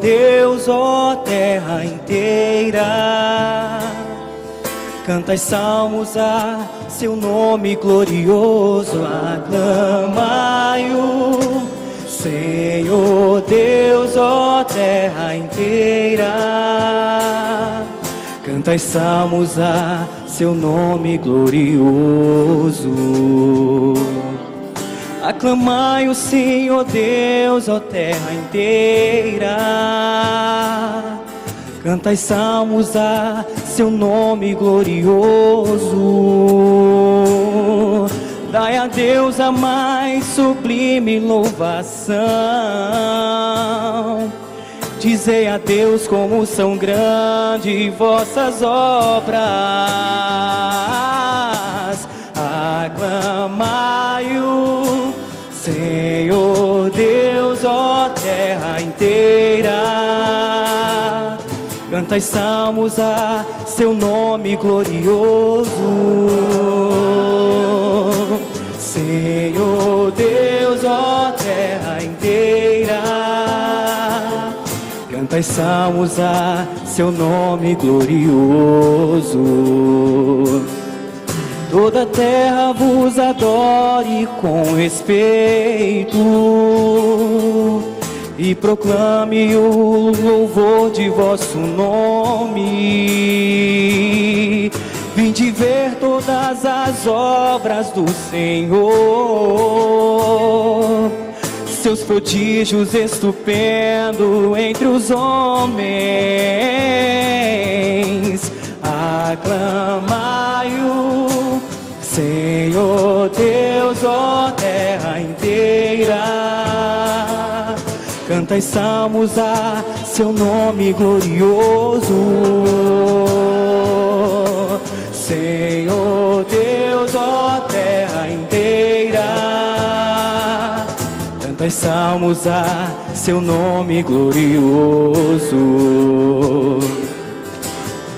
Deus, ó terra inteira. Cantai salmos a seu nome glorioso, aclamai-o, Senhor Deus, ó terra inteira. Cantai salmos a seu nome glorioso. Aclamai o Senhor Deus, ó terra inteira. Cantai salmos a seu nome glorioso. Dai a Deus a mais sublime louvação. Dizei a Deus como são grandes vossas obras. Aclamai-o, Senhor Deus, ó terra inteira. Cantai salmos a seu nome glorioso. Senhor Deus, ó terra inteira. Cantai salmos a seu nome glorioso. Toda a terra vos adore com respeito e proclame o louvor de vosso nome. Vinde ver todas as obras do Senhor, seus prodígios estupendos entre os homens. Aclamai-o, Senhor Deus, ó terra inteira. Cantai salmos a seu nome glorioso. Senhor Deus, ó terra inteira. Cantai salmos a seu nome glorioso.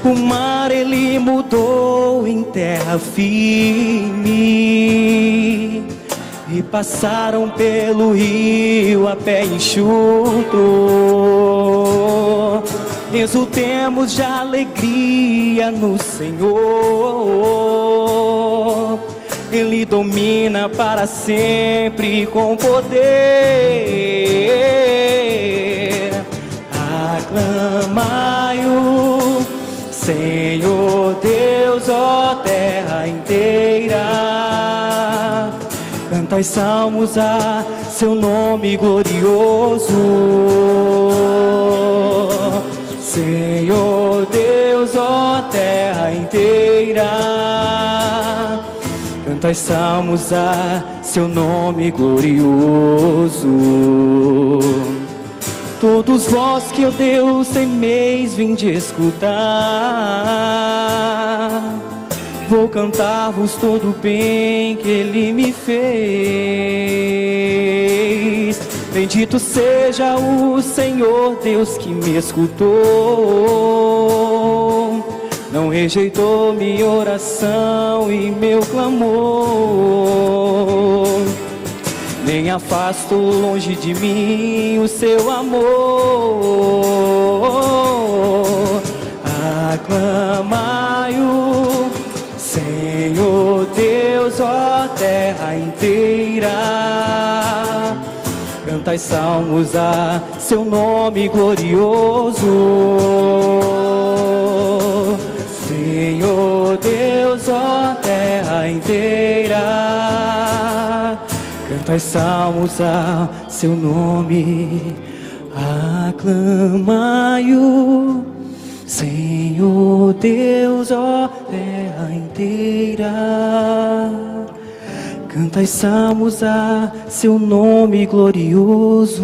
O mar ele mudou em terra firme, e passaram pelo rio a pé enxuto. Exultemos de alegria no Senhor. Ele domina para sempre com poder. Aclamai-o, Senhor Deus, ó terra inteira. Cantai salmos a seu nome glorioso. Senhor Deus, ó terra inteira. Cantai salmos a seu nome glorioso. Todos vós que, ó Deus, temeis, vinde escutar. Vou cantar-vos todo o bem que Ele me fez. Bendito seja o Senhor Deus que me escutou. Não rejeitou minha oração e meu clamor. Nem afasto longe de mim o seu amor. Aclamai-o, Senhor Deus, ó terra inteira. Cantai salmos a seu nome glorioso. Senhor Deus, ó terra inteira. Cantai salmos a seu nome. Aclamai-o, Senhor Deus, ó terra inteira. Cantai salmos a seu nome glorioso.